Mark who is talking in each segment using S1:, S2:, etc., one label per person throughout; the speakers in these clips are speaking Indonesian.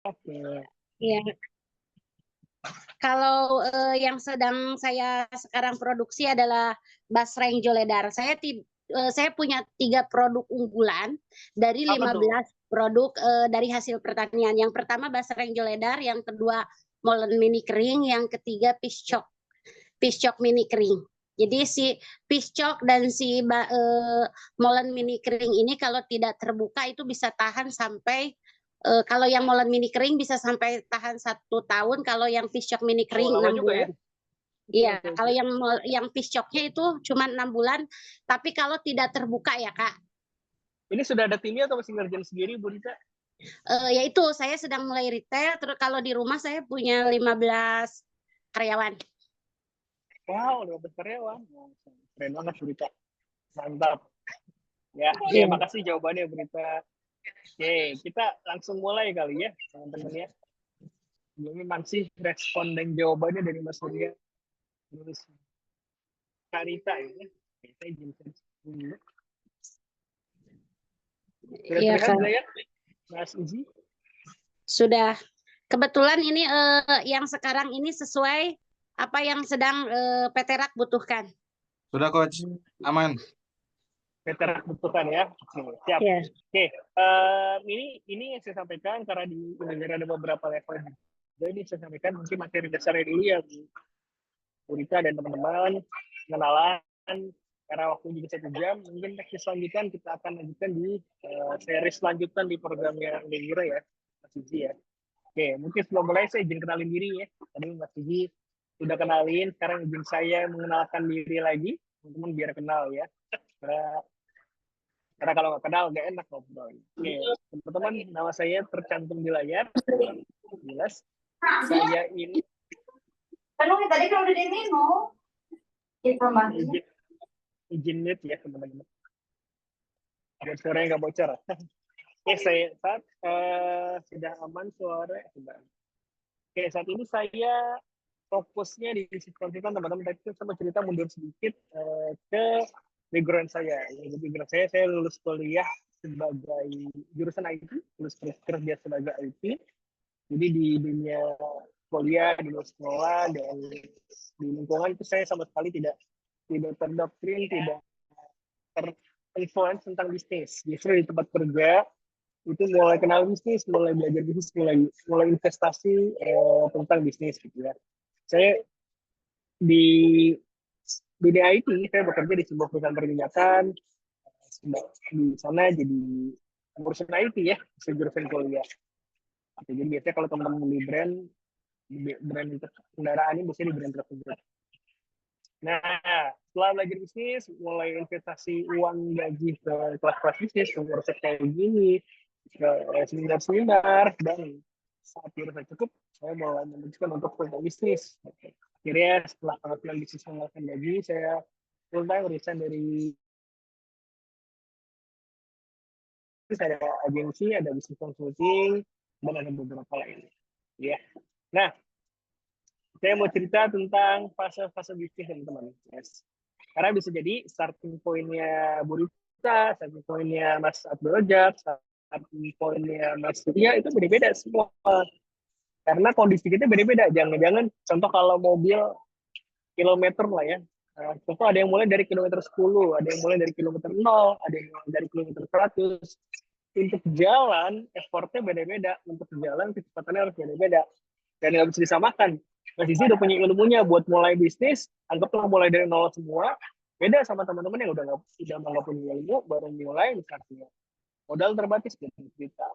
S1: Oke.
S2: Iya. Kalau yang sedang saya sekarang produksi adalah basreng joledar. Saya punya 3 produk unggulan dari
S1: Apa tuh?
S2: 15 produk dari hasil pertanian. Yang pertama basreng joledar, yang kedua molen mini kering, yang ketiga piscok mini kering. Jadi si piscok dan si molen mini kering ini kalau tidak terbuka itu bisa tahan sampai kalau yang molen mini kering bisa sampai tahan 1 tahun, kalau yang piscok mini
S1: Oh,
S2: kering
S1: lama
S2: 6
S1: juga ya?
S2: bulan.
S1: Oke,
S2: Iya,
S1: oke,
S2: kalau
S1: oke.
S2: yang piscoknya itu cuma 6 bulan, tapi kalau tidak terbuka ya Kak.
S1: Ini sudah ada timnya atau masih ngerjain sendiri, Bu Rita?
S2: Yaitu saya sedang mulai retail, terus kalau di rumah saya punya 15 karyawan.
S1: Wow, 15 karyawan. Wow, keren banget, Bu Rita. Mantap. Ya, oke,
S2: Iya.
S1: makasih jawabannya, Bu Rita. Oke, kita langsung mulai kali ya, teman-teman ya. Ini masih respon dan jawabannya dari Mas Surya. Terus Kak Rita ya. Oke, saya izin dulu. Sudah
S2: Iya
S1: terlihat
S2: Kak.
S1: layar, Mas Uzi?
S2: Sudah. Kebetulan ini yang sekarang ini sesuai apa yang sedang PT RAK butuhkan.
S3: Sudah coach, aman.
S1: Veteran butuhkan ya. Oke, siap.
S2: Ya.
S1: Oke, ini yang saya sampaikan karena di negara ada beberapa level. Jadi saya sampaikan mungkin materi dasarnya dulu ya, Bu Rita dan teman-teman, kenalan, karena waktu juga 1 jam, mungkin teknis selanjutnya kita akan lanjutkan di seri selanjutnya di program yang Legira ya, Mas Uji ya. Oke, mungkin sebelum mulai saya izin kenalin diri ya. Tadi Mas Uji sudah kenalin, sekarang izin saya mengenalkan diri lagi, teman-teman biar kenal ya. Karena kalau nggak kenal nggak enak ngobrol. Oke, teman-teman, nama saya tercantum di layar. Jelas. Saya ini
S4: Kan tadi kalau udah diminum informasinya.
S1: izin mute ya teman-teman. Biar suaranya nggak bocor. Oke, saya saat sudah aman suara. Oke, saat ini saya fokusnya di sisi konsultan teman-teman. Tadi saya mau cerita mundur sedikit ke background saya. Jadi background saya lulus kuliah sebagai jurusan IT, lulus kerja sebagai IT. Jadi di dunia kuliah, di dunia sekolah, dan di lingkungan itu saya sama sekali tidak terdoktrin, tidak terinfluence tentang bisnis. Justru di tempat kerja itu mulai kenal bisnis, mulai belajar bisnis, mulai investasi tentang bisnis gitu ya. Saya di dunia IT, saya bekerja di sebuah perusahaan perminyakan, di sana jadi ngurusin IT ya, jurusan kuliah. Jadi biasanya kalau teman-teman beli brand kendaraan ini biasanya di brand tersebut. Nah, setelah belajar bisnis, mulai investasi uang gaji ke kelas-kelas bisnis, ke workshop kayak gini, ke seminar-seminar, dan saat dirasa cukup, saya mulai memutuskan untuk full bisnis. Akhirnya setelah penghasilan bisnis menghasilkan gaji, saya full time resign dari ada agensi, ada bisnis consulting, dan ada beberapa lainnya. Ya. Nah, saya mau cerita tentang fase-fase bisnis teman-teman. Yes. Karena bisa jadi starting point-nya Bu Rita, starting point-nya Mas Abdul Rajab, starting point-nya Mas Surya itu beda-beda semua. Karena kondisi kita beda-beda. Jangan-jangan contoh kalau mobil kilometer lah ya. Contoh ada yang mulai dari kilometer 10, ada yang mulai dari kilometer 0, ada yang mulai dari kilometer 100. Untuk jalan, effortnya beda-beda. Untuk jalan, kecepatannya harus beda-beda. Dan nggak bisa disamakan. Mas Sisi udah punya ilmunya buat mulai bisnis, anggaplah mulai dari nol semua, beda sama teman-teman yang udah nggak punya ilmu, baru mulai misalnya. Modal terbatas gitu kita.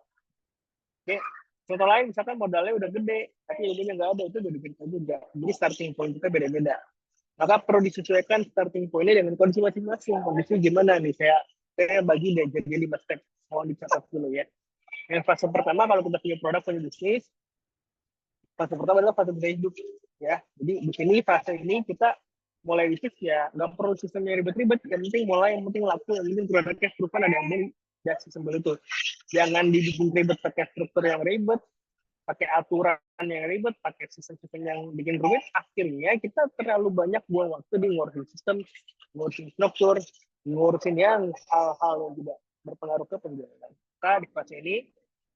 S1: Oke, contoh lain misalkan modalnya udah gede, tapi ilmunya nggak ada, itu udah kita juga. Jadi starting point kita beda-beda. Maka perlu disesuaikan starting point-nya dengan kondisi masing-masing. Kondisi gimana nih? Saya bagi jadi 5 step. Mohon dicatat dulu ya. Yang fase pertama kalau kita punya produk, punya bisnis, fase pertama adalah fase bisa hidup ya. Jadi di sini fase ini kita mulai bisnis ya nggak perlu sistemnya ribet-ribet, yang penting mulai, yang penting laku, yang penting produknya proven, ada yang beli ya, sistem itu. Jangan dibikin ribet pakai struktur yang ribet, pakai aturan yang ribet, pakai sistem-sistem yang bikin rumit, akhirnya kita terlalu banyak buang waktu di ngurusin sistem, ngurusin struktur, ngurusin yang hal-hal yang tidak berpengaruh ke penjualan. Nah, di fase ini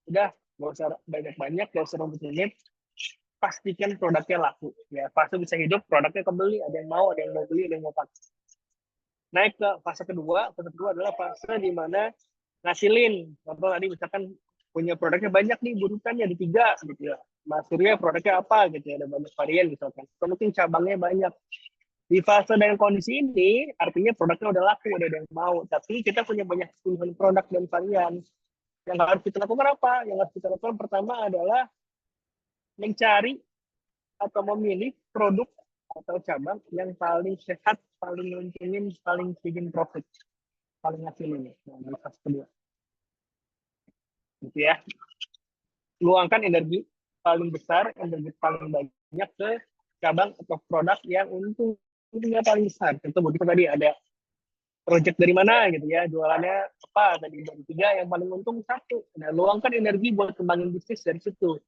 S1: udah Nggak usah banyak-banyak, nggak usah rumit-rumit. Pastikan produknya laku. Ya, fase bisa hidup, produknya kebeli, ada yang mau beli, ada yang mau pakai. Naik ke fase kedua adalah fase di mana ngasilin. Contoh tadi misalkan punya produknya banyak nih, burukannya ada 3 gitu ya. Mas Surya produknya apa gitu ya, ada banyak varian misalkan. Atau mungkin cabangnya banyak. Di fase dengan kondisi ini, artinya produknya udah laku, udah ada yang mau. Tapi kita punya banyak pilihan produk dan varian. Yang harus kita lakukan apa? Yang harus kita lakukan pertama adalah mencari atau memilih produk atau cabang yang paling sehat, paling nguntungin, paling bikin profit, paling ngasilin. Nah, di fase kedua. Gitu ya. Luangkan energi paling besar, energi paling banyak ke cabang atau produk yang untungnya paling besar. Contoh begitu tadi ada project dari mana gitu ya, jualannya apa, tadi dari 3 yang paling untung 1. Nah, luangkan energi buat kembangin bisnis dari situ.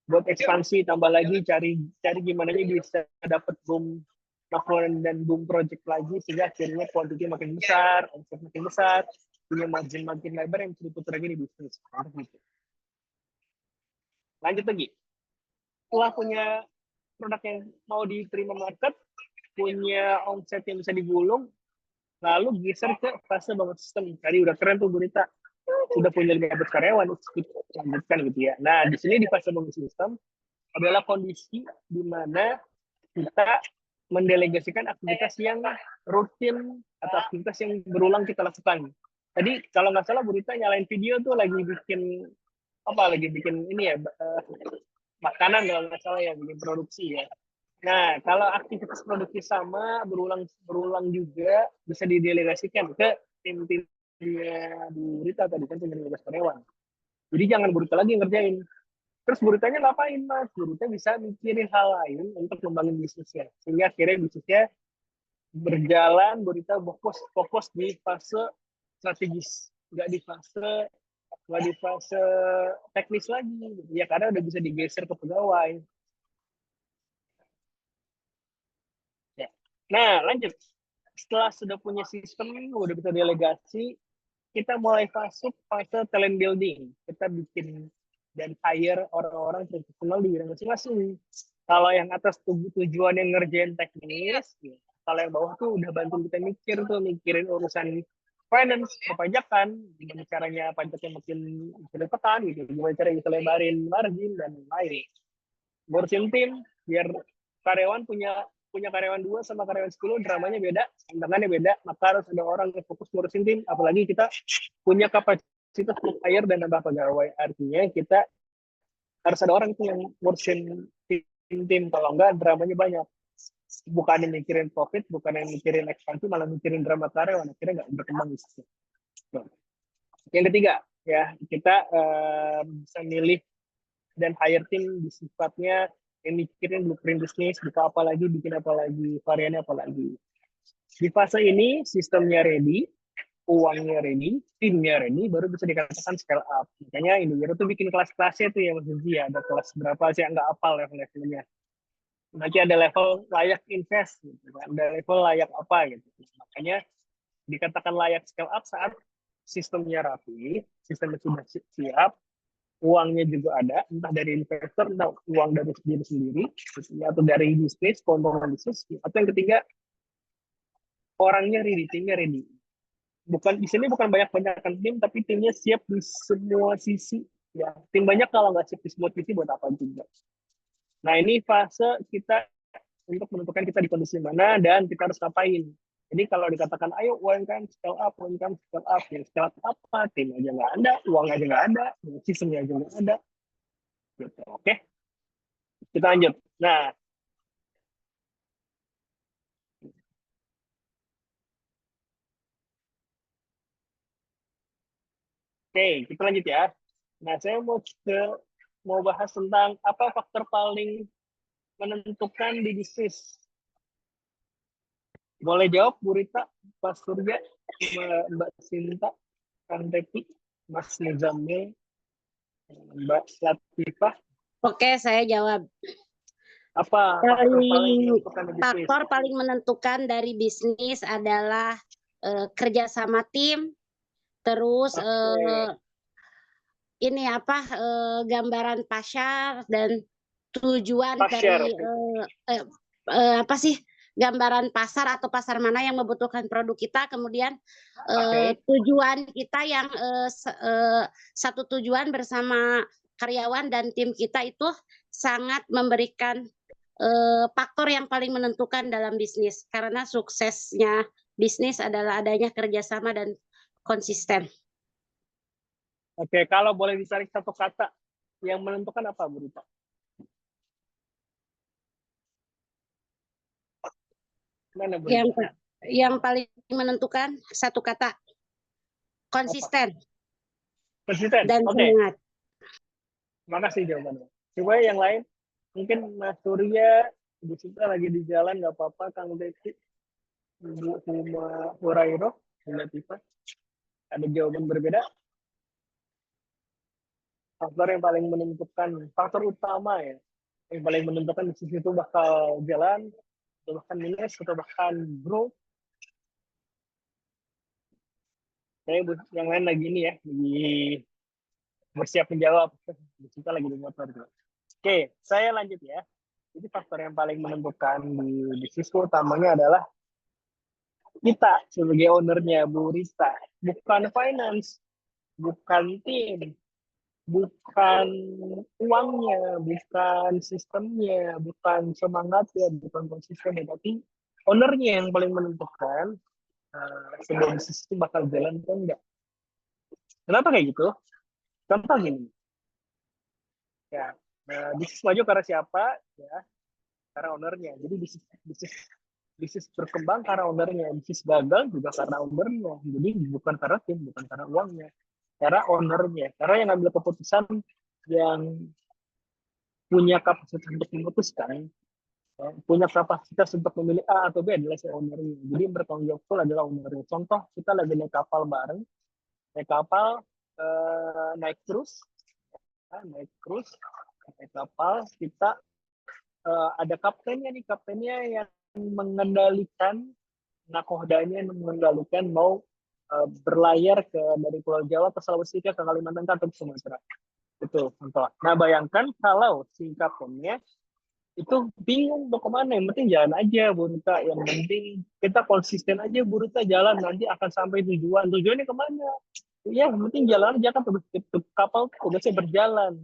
S1: Buat ekspansi, tambah lagi cari gimana bisa dapat boom makronen dan boom project lagi sehingga akhirnya kuantiti makin besar, omset makin besar, punya margin makin lebar yang bisa diputar lagi di bisnis. Gitu. Lanjut lagi. Setelah punya produk yang mau diterima market, punya omset yang bisa digulung, lalu geser ke fase bangun sistem. Tadi udah keren tuh Gurita. Sudah punya 15 karyawan, lanjutkan gitu ya. Nah, di sini di fase bangun sistem adalah kondisi di mana kita mendelegasikan aktivitas yang rutin atau aktivitas yang berulang kita lakukan. Tadi kalau nggak salah Burita nyalain video tuh lagi bikin ini ya, makanan kalau nggak salah ya, bikin produksi ya. Nah, kalau aktivitas produksi sama berulang juga bisa didelegasikan ke tim-timnya Burita tadi kan punya 15 karyawan. Jadi jangan Burita lagi yang ngerjain. Terus Buritanya ngapain, Mas? Burita bisa mikirin hal lain untuk membangun bisnisnya. Sehingga akhirnya bisnisnya berjalan, Burita fokus di fase strategis. Nggak di fase teknis lagi. Ya, karena udah bisa digeser ke pegawai. Ya. Nah, lanjut. Setelah sudah punya sistem, udah bisa delegasi, kita mulai fase talent building. Kita bikin dan hire orang-orang profesional di bidang masing-masing. Kalau yang atas tujuan yang ngerjain teknis, ya. Kalau yang bawah tuh udah bantu kita mikirin urusan finance, perpajakan, gimana caranya pajaknya makin ditekan gitu, gimana caranya bisa lebarin margin dan lain. Ngurusin tim, biar karyawan punya karyawan 2 sama karyawan 10, dramanya beda, tantangannya beda, maka harus ada orang yang fokus ngurusin tim, apalagi kita punya kapasitas hire dan nambah pegawai. Artinya kita harus ada orang itu yang ngurusin tim. Kalau enggak, dramanya banyak. Bukan yang mikirin profit, bukan yang mikirin ekspansi, malah mikirin drama karyawan. Akhirnya nggak berkembang. Yang ketiga, ya kita bisa milih dan hire tim di sifatnya yang mikirin blueprint bisnis, buka apa lagi, bikin apa lagi, variannya apa lagi. Di fase ini, sistemnya ready, uangnya ready, timnya ready, baru bisa dikatakan scale up. Makanya Indonesia tuh bikin kelas-kelasnya tuh ya Mas Zuzi ya, ada kelas berapa sih, nggak hafal level-levelnya. Nanti ada level layak invest, gitu. Ada level layak apa gitu. Makanya dikatakan layak scale up saat sistemnya rapi, sistemnya sudah siap, uangnya juga ada, entah dari investor, entah uang dari diri sendiri, atau dari bisnis, keuntungan bisnis, atau yang ketiga, orangnya ready, timnya ready. Bukan di sini bukan banyak-banyakan tim, tapi timnya siap di semua sisi. Ya, tim banyak kalau nggak siap di semua sisi buat apa juga. Nah, ini fase kita untuk menentukan kita di kondisi mana dan kita harus ngapain. Jadi kalau dikatakan, ayo UMKM scale up, ya scale up apa? Tim aja nggak ada, uang aja nggak ada, sistemnya aja nggak ada. Gitu. Oke, kita lanjut. Nah, oke, kita lanjut ya. Nah, saya mau bahas tentang apa faktor paling menentukan di bisnis. Boleh jawab, Bu Rita, Pak Surya, Mbak Sinta, Kang Tepi, Mas Muzamil, Mbak Latifah.
S2: Oke, saya jawab.
S1: Apa
S2: faktor paling menentukan dari bisnis adalah kerjasama tim, terus ini apa gambaran pasar dan tujuan
S1: Pasar,
S2: dari apa sih gambaran pasar atau pasar mana yang membutuhkan produk kita, kemudian tujuan kita yang satu tujuan bersama karyawan dan tim kita itu sangat memberikan faktor yang paling menentukan dalam bisnis, karena suksesnya bisnis adalah adanya kerjasama dan konsisten.
S1: Oke, kalau boleh ditarik satu kata yang menentukan apa, Bu Rita? Mana, Bu Rita?
S2: Yang paling menentukan satu kata, konsisten
S1: Konsisten.
S2: dan
S1: Oke.
S2: semangat.
S1: Makasih jawabannya. Coba yang lain, mungkin Mas Surya, Bu Sita lagi di jalan, nggak apa-apa, Kang Deki, Bu Hurairo, Bu Latifah, ada jawaban berbeda. Faktor yang paling menentukan, faktor utama ya, yang paling menentukan bisnis itu bakal jalan, atau bahkan minus, atau bahkan growth. Yang lain lagi ini ya, lagi bersiap menjawab. Bu Sita lagi di motor. Oke, saya lanjut ya. Jadi faktor yang paling menentukan di bisnisku utamanya adalah kita sebagai ownernya, Bu Rita. Bukan finance, bukan tim, bukan uangnya, bukan sistemnya, bukan semangatnya, bukan konsistennya, tapi ownernya yang paling menentukan sebuah bisnis itu bakal jalan atau enggak. Kenapa kayak gitu? Contoh gini, ya, bisnis maju karena siapa? Ya, karena ownernya. Jadi bisnis berkembang karena ownernya, bisnis gagal juga karena ownernya. Jadi bukan karena tim, bukan karena uangnya, karena ownernya. Karena yang ngambil keputusan, yang punya kapasitas untuk memutuskan, punya kapasitas untuk memilih A atau B adalah si ownernya. Jadi yang bertanggung jawab full adalah ownernya. Contoh, kita lagi naik kapal bareng, naik kapal, naik cruise, naik kapal, kita ada kaptennya nih, kaptennya yang mengendalikan nakohdanya, yang mengendalikan mau berlayar dari Pulau Jawa ke Sulawesi ke Kalimantan atau ke Sumatera. Itu contoh. Nah, bayangkan kalau si kaptennya itu bingung mau kemana, yang penting jalan aja, Bu Rita. Yang penting kita konsisten aja, Bu Rita, jalan, nanti akan sampai tujuan. Tujuannya kemana? Ya, yang penting jalan aja, kan kapal tugasnya berjalan.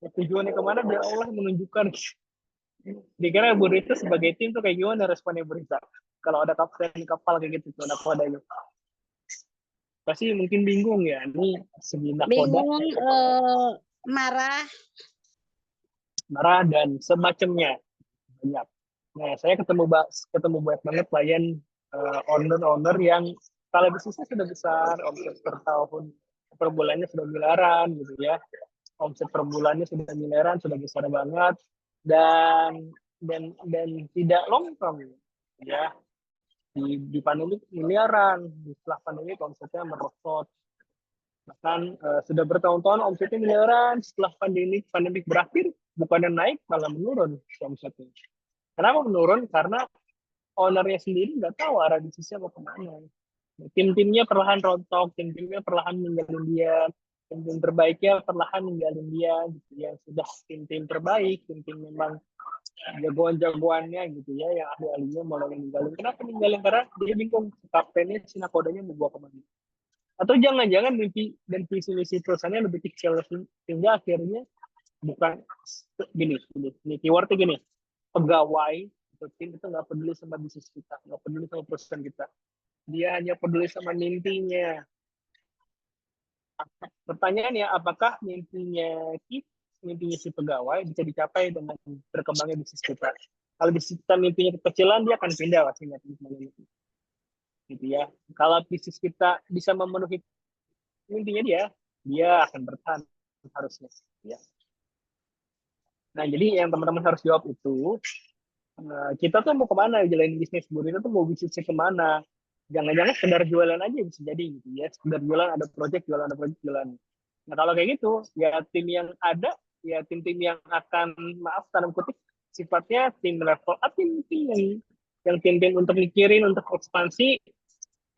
S1: Ya, tujuannya kemana, biar Allah menunjukkan. Dikira Bu Rita sebagai tim tuh kayak gimana responnya Bu Rita? Kalau ada kapten kapal kayak gitu, ada kodanya. Pasti mungkin bingung ya, ini segi nakoda.
S2: Bingung, marah
S1: Dan semacamnya. Banyak. Nah, saya ketemu banyak banget klien owner yang skala bisnisnya sudah besar, omset per tahun, per bulannya sudah miliaran gitu ya. Omset per bulannya sudah miliaran, sudah besar banget, dan tidak long term ya. Di pandemi miliaran, setelah pandemi omsetnya merosot. Bahkan sudah bertahun-tahun omsetnya miliaran, setelah pandemi berakhir bukannya naik malah menurun omsetnya. Kenapa menurun? Karena ownernya sendiri nggak tahu arah bisnisnya mau kemana. Tim-timnya perlahan rontok, tim-timnya perlahan ninggalin dia, tim-tim terbaiknya perlahan ninggalin dia, gitu ya. Sudah tim-tim terbaik, tim-tim memang jagoan-jagoannya gitu ya, yang ahli-ahlinya mulai ninggalin. Kenapa ninggalin? Karena dia bingung kaptennya, si nakodanya mau bawa kemana. Atau jangan-jangan mimpi dan visi misi perusahaannya lebih kecil, sehingga akhirnya bukan gini keywordnya gini, pegawai atau tim itu nggak peduli sama bisnis kita, nggak peduli sama perusahaan kita, dia hanya peduli sama mimpinya. Pertanyaannya, apakah mimpinya si pegawai bisa dicapai dengan berkembangnya bisnis kita? Kalau bisnis kita mimpinya kekecilan, dia akan pindah pastinya gitu ya. Kalau bisnis kita bisa memenuhi mimpinya dia akan bertahan harusnya ya. Nah, jadi yang teman-teman harus jawab itu, kita tuh mau kemana jalanin bisnis, Bu Rita tuh mau bisnisnya kemana? Jangan-jangan sekedar jualan aja bisa jadi gitu ya, sekedar jualan, ada project jualan. Nah, kalau kayak gitu ya, tim yang ada ya tim-tim yang akan, maaf tanda kutip, sifatnya tim level up, tim-tim yang tim-tim untuk mikirin, untuk ekspansi,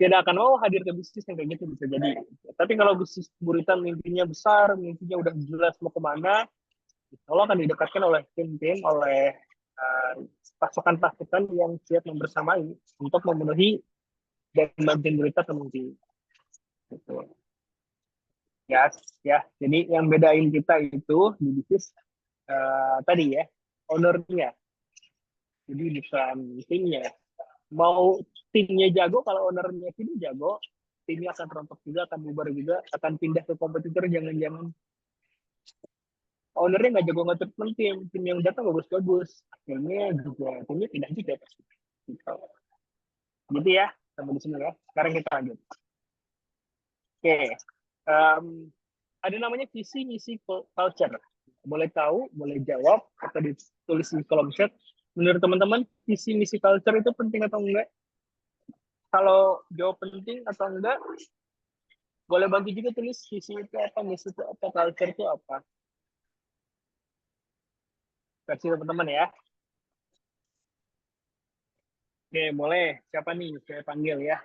S1: tidak akan mau hadir ke bisnis yang kayak gitu, bisa jadi. Tapi kalau bisnis buritan mimpinya besar, mimpinya udah jelas mau kemana, Allah akan didekatkan oleh tim-tim, oleh pasukan-pasukan yang siap membersamai untuk memenuhi dan membantu berita kemungkinan. Gitu. Ya. Jadi yang bedain kita itu di bisnis tadi ya, ownernya. Jadi bukan timnya. Mau timnya jago, kalau ownernya tidak jago, timnya akan rontok juga, akan bubar juga, akan pindah ke kompetitor. Jangan-jangan ownernya nggak jago ngatur tim yang datang bagus-bagus, akhirnya juga timnya pindah juga pasti. Gitu ya, sampai di sini ya. Sekarang kita lanjut. Oke, ada namanya visi misi culture. Boleh tahu, boleh jawab, atau ditulis di kolom chat. Menurut teman-teman, visi misi culture itu penting atau enggak? Kalau jawab penting atau enggak, boleh bantu juga tulis visi itu apa, misi itu apa, culture itu apa. Versi teman-teman ya. Oke, boleh. Siapa nih? Saya panggil ya.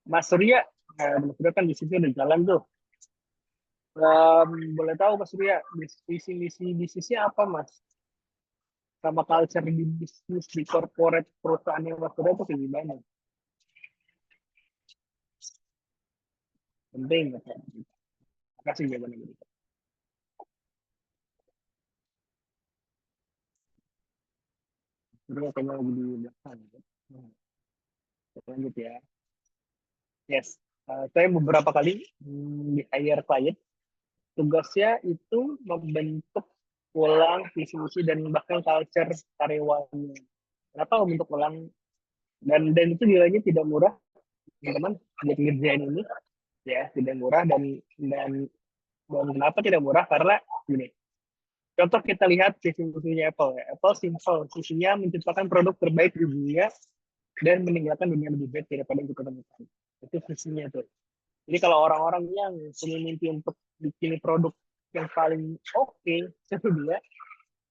S1: Mas Surya. Mas Surya kan di situ udah jalan tuh. Boleh tahu Mas Surya, visi misi bisnisnya apa Mas? Sama culture di bisnis, di corporate perusahaan yang Mas Surya itu kayak gimana? Penting. Terima kasih jawabannya. Surya kayaknya lagi di belakang. Lanjut ya. Yes. Saya beberapa kali di hire klien, tugasnya itu membentuk ulang visi misi dan bahkan culture karyawannya. Kenapa membentuk ulang? Dan itu nilainya tidak murah, teman-teman. Buat ngerjain ini, ya tidak murah dan kenapa tidak murah? Karena gini. Contoh kita lihat visi misinya Apple ya. Apple simple, visinya menciptakan produk terbaik di dunia dan meninggalkan dunia lebih baik daripada yang kita temukan. Itu visinya tuh. Jadi kalau orang-orang yang punya mimpi untuk bikin produk yang paling oke sedunia,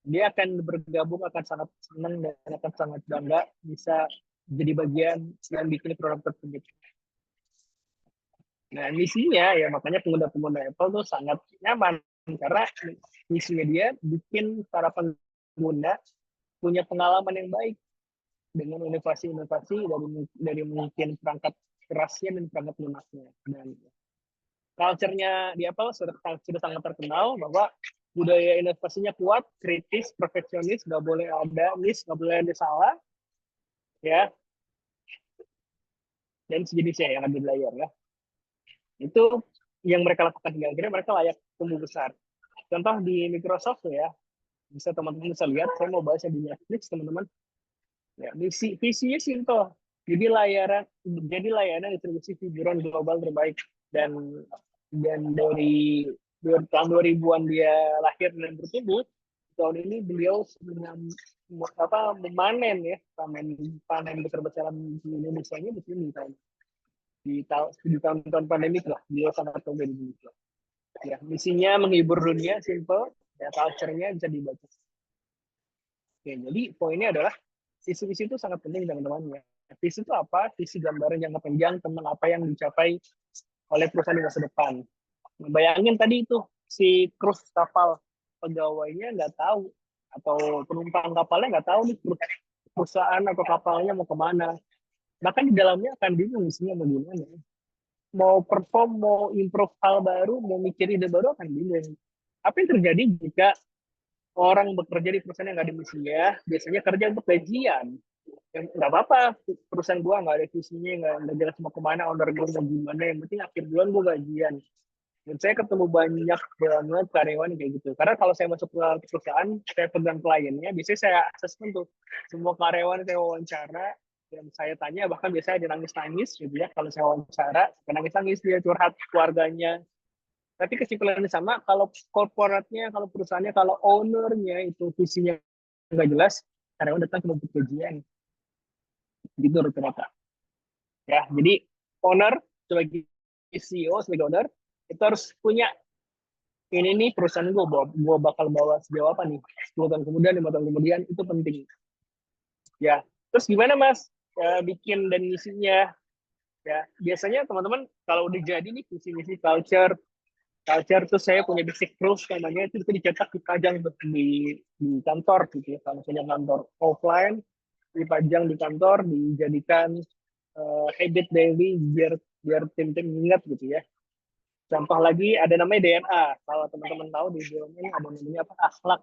S1: dia akan bergabung, akan sangat senang dan akan sangat bangga bisa jadi bagian yang bikin produk tersebut. Nah, misinya ya makanya pengguna-pengguna Apple tuh sangat nyaman karena misinya dia bikin para pengguna punya pengalaman yang baik dengan inovasi-inovasi dari mungkin perangkat kerasnya dan perangkat lunasnya. Dan culture-nya di Apple sudah sangat terkenal bahwa budaya inovasinya kuat, kritis, perfeksionis, nggak boleh ada miss, nggak boleh ada salah, ya. Dan sejenisnya yang ada di layar ya. Itu yang mereka lakukan hingga akhirnya mereka layak tumbuh besar. Contoh di Microsoft ya, bisa teman-teman bisa lihat. Saya mau bahasnya di Netflix teman-teman. Ya, visinya simple. Jadi layanan distribusi hiburan global terbaik dan dari tahun 2000-an dia lahir dan bertumbuh. Tahun ini beliau memanen ya, panen besar-besaran di Indonesia-nya di sini di tahun pandemik lah, dia sangat tumbuh di Indonesia. Ya, misinya menghibur dunia, simple, ya culture-nya bisa dibaca. Oke, jadi poinnya adalah visi-visi itu sangat penting teman-teman ya. Visi itu apa? Visi gambaran jangka panjang tentang apa yang dicapai oleh perusahaan di masa depan. Bayangin tadi itu si kru kapal, pegawainya nggak tahu atau penumpang kapalnya nggak tahu nih perusahaan atau kapalnya mau kemana. Bahkan di dalamnya akan bingung isinya mau gimana. Mau perform, mau improve hal baru, mau mikir ide baru akan bingung. Apa yang terjadi jika orang bekerja di perusahaan yang nggak ada misinya, biasanya kerja untuk gajian. Nggak apa-apa, perusahaan gua nggak ada visinya, nggak jelas mau kemana, owner gua mau gimana, yang penting akhir bulan gua gajian. Dan saya ketemu banyak banget karyawan kayak gitu. Karena kalau saya masuk ke perusahaan, saya pegang kliennya, biasanya saya assessment tuh. Semua karyawan saya wawancara, yang saya tanya, bahkan biasanya dia nangis-nangis gitu ya. Kalau saya wawancara, nangis-nangis dia curhat keluarganya. Tapi kesimpulannya sama, kalau korporatnya, kalau perusahaannya, kalau ownernya itu visinya nggak jelas, karyawan datang ke bentuk gajian. Gitu rata-rata. Ya, jadi owner sebagai CEO, sebagai owner, itu harus punya ini nih perusahaan gue bakal bawa sejauh apa nih 10 tahun kemudian, 5 tahun kemudian, itu penting. Ya, terus gimana Mas bikin dan ngisinya? Ya, biasanya teman-teman kalau udah jadi nih visi misi culture tuh saya punya basic rules namanya itu dicetak dipajang di kantor gitu ya. Kalau punya kantor offline dipajang di kantor dijadikan habit daily biar biar tim-tim ingat gitu ya. Contoh lagi ada namanya DNA. Kalau teman-teman tahu di BUMN ada namanya apa akhlak.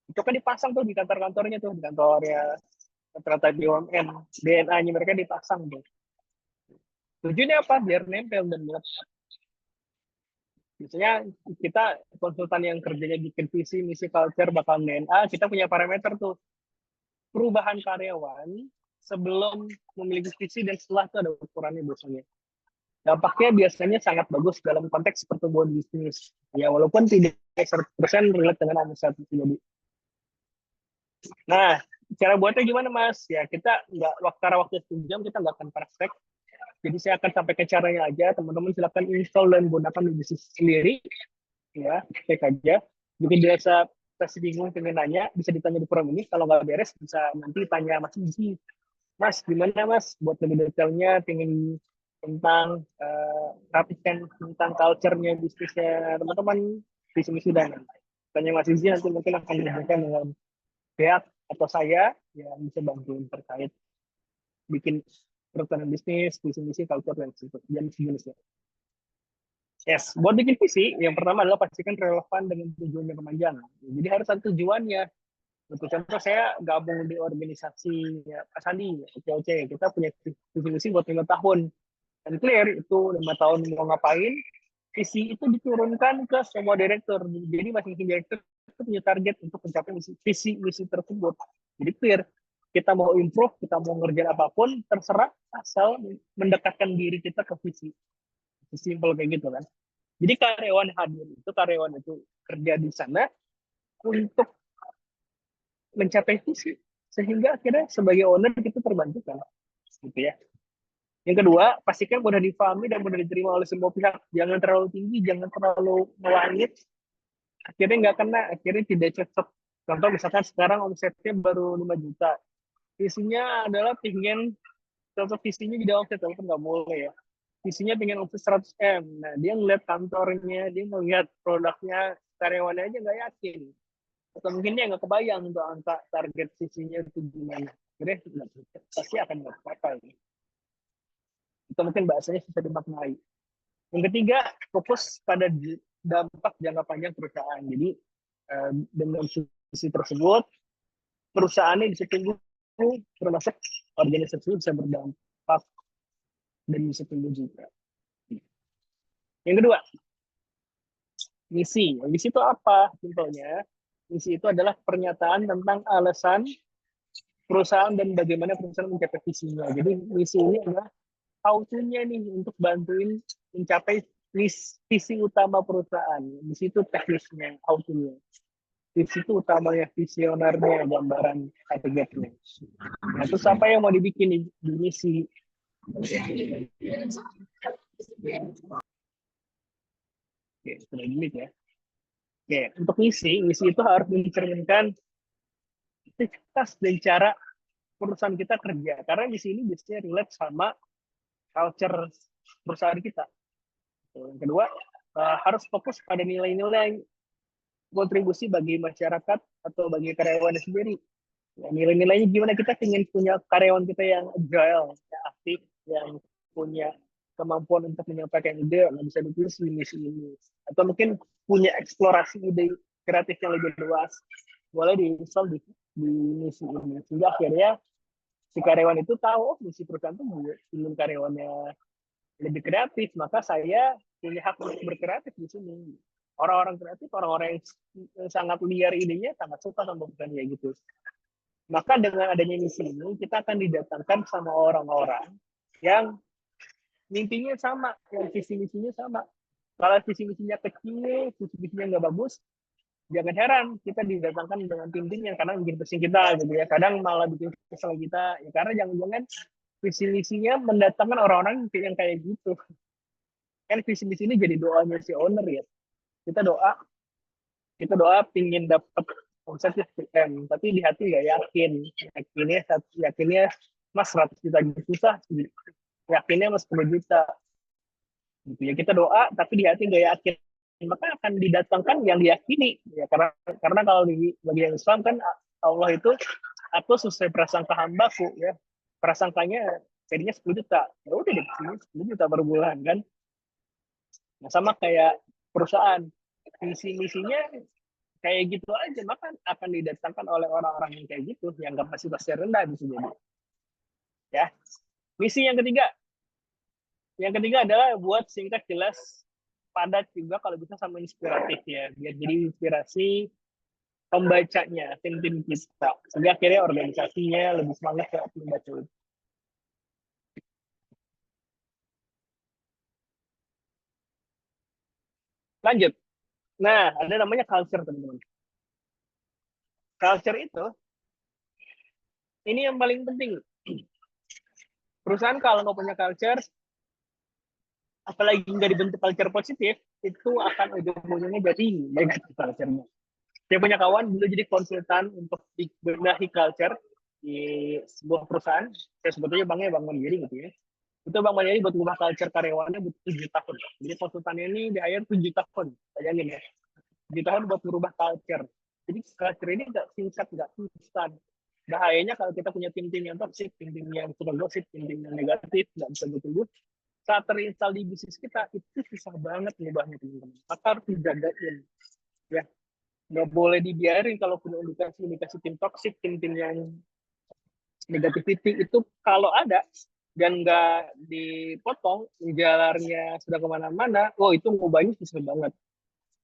S1: Itu kan dipasang tuh di kantor-kantornya tuh di kantornya rata-rata BUMN. DNA-nya mereka dipasang tuh. Tujuannya apa? Biar nempel dan melekat. Biasanya kita konsultan yang kerjanya bikin visi, misi, culture, bakal DNA, kita punya parameter tuh. Perubahan karyawan sebelum memiliki visi dan setelah itu ada ukurannya biasanya. Dampaknya biasanya sangat bagus dalam konteks pertumbuhan bisnis. Ya, walaupun tidak 100% relate dengan omset itu jadi. Nah, cara buatnya gimana Mas? Ya, kita nggak waktu 1 jam kita nggak akan praktek. Jadi saya akan sampaikan caranya aja. Teman-teman silakan install dan gunakan di bisnis sendiri. Ya, cek aja. Mungkin biasa pasti bingung pengen nanya, bisa ditanya di forum ini. Kalau nggak beres, bisa nanti tanya Mas Isi. Mas, gimana Mas? Buat lebih detailnya, pengen tentang rapikan tentang culture-nya bisnisnya teman-teman, visi misi dan tanya Mas Isi nanti mungkin akan dihubungkan dengan pihak atau saya yang bisa bantuin terkait bikin perencanaan bisnis, visi misi, culture dan sejenisnya. Yes, buat bikin visi, yang pertama adalah pastikan relevan dengan tujuan yang panjang. Jadi harus ada tujuannya. Untuk contoh saya gabung di organisasi ya, Pak Sandi, OCOC. Kita punya visi misi buat 5 tahun. Dan clear itu 5 tahun mau ngapain, visi itu diturunkan ke semua direktur. Jadi masing-masing direktur itu punya target untuk mencapai visi misi tersebut. Jadi clear. Kita mau improve, kita mau ngerjain apapun, terserah asal mendekatkan diri kita ke visi. Simpel kayak gitu kan. Jadi karyawan hadir itu karyawan itu kerja di sana untuk mencapai visi sehingga akhirnya sebagai owner kita terbantu kan gitu ya. Yang kedua, pastikan mudah dipahami dan mudah diterima oleh semua pihak. Jangan terlalu tinggi, jangan terlalu melangit. Akhirnya nggak kena, akhirnya tidak cocok. Contoh misalkan sekarang omsetnya baru 5 juta. Visinya adalah pengen, contoh visinya jadi omset, walaupun nggak boleh ya. Visinya pengen omset 100 M. Nah, dia ngeliat kantornya, dia ngeliat produknya, karyawannya aja nggak yakin. Atau mungkin dia nggak kebayang untuk angka target visinya itu gimana. Jadi pasti akan nggak tercapai. Itu mungkin bahasanya bisa dimaknai. Yang ketiga, fokus pada dampak jangka panjang perusahaan. Jadi dengan visi tersebut, perusahaannya bisa tumbuh, termasuk organisasi bisa berdampak dan bisa tumbuh juga. Yang kedua, misi. Misi itu apa? Simpelnya, misi itu adalah pernyataan tentang alasan perusahaan dan bagaimana perusahaan mencapai visinya. Jadi misi ini adalah how-to-nya nih untuk bantuin mencapai visi utama perusahaan. Di situ teknisnya, how-to-nya. Visi itu utamanya, visionernya, gambaran targetnya. Nah, terus apa yang mau dibikin di misi? Oke, sudah limit ya. Oke, untuk misi itu harus mencerminkan aktivitas dan cara perusahaan kita kerja. Karena di sini biasanya relate sama culture perusahaan kita. Yang kedua, harus fokus pada nilai-nilai kontribusi bagi masyarakat atau bagi karyawan sendiri. Ya, nilai-nilainya gimana kita ingin punya karyawan kita yang agile, yang aktif, yang punya kemampuan untuk menyampaikan ide, nggak bisa ditulis di misi ini. Atau mungkin punya eksplorasi ide kreatif yang lebih luas, boleh diinstal di misi ini. Sehingga akhirnya si karyawan itu tahu, misi perusahaan itu ingin karyawannya lebih kreatif, maka saya punya hak untuk berkreatif di sini. Orang-orang kreatif, orang-orang yang sangat liar idenya, sangat suka sama perusahaan kayak gitu. Maka dengan adanya misi ini, kita akan didatangkan sama orang-orang yang mimpinya sama, yang visi misinya sama. Kalau visi misinya kecil, visi misinya nggak bagus, jangan heran kita didatangkan dengan tim-tim yang kadang bikin pusing kita gitu ya. Kadang malah bikin kesel kita, ya karena jangan-jangan visi misinya mendatangkan orang-orang yang kayak gitu. Kan visi misi ini jadi doanya si owner ya. Kita doa pingin dapat omsetnya 10M, tapi di hati nggak yakinnya mas 100 juta gitu susah, yakinnya mas 10 juta. Gitu ya, kita doa tapi di hati nggak yakin, maka akan didatangkan yang diyakini ya, karena kalau di bagi yang Islam kan Allah itu aku sesuai prasangka hambaku ya, prasangkanya jadinya 10 juta, ya udah di sini 10 juta per bulan kan. Nah sama kayak perusahaan, misinya kayak gitu aja, maka akan didatangkan oleh orang-orang yang kayak gitu, yang kapasitasnya rendah bisa jadi. Ya, misi yang ketiga adalah buat singkat, jelas, padat juga kalau bisa sama inspiratif ya, biar jadi inspirasi pembacanya, tim-tim kita, sehingga akhirnya organisasinya lebih semangat ya membaca. Lanjut. Nah, ada namanya culture, teman-teman. Culture itu, ini yang paling penting. Perusahaan kalau nggak punya culture, apalagi nggak dibentuk culture positif, itu akan ujung-ujungnya jadi negatif culture-nya. Saya punya kawan dulu jadi konsultan untuk benahi culture di sebuah perusahaan. Saya sebetulnya Bang Mandiri gitu ya. Itu Bang Mandiri buat ubah culture karyawannya butuh 7 tahun. Jadi konsultannya ini di-hire 7 tahun. Bayangin ya. 7 tahun buat merubah culture. Jadi culture ini nggak singkat, nggak instan. Bahayanya kalau kita punya tim-tim yang toxic, tim-tim yang suka gosip, tim-tim yang negatif, nggak bisa bertumbuh, saat terinstall di bisnis kita, itu susah banget mengubahnya, teman-teman. Maka harus dijagain. Ya, nggak boleh dibiarin kalau punya indikasi tim toxic, tim-tim yang negativity itu kalau ada dan nggak dipotong, jalarnya sudah kemana-mana, itu ngubahnya susah banget.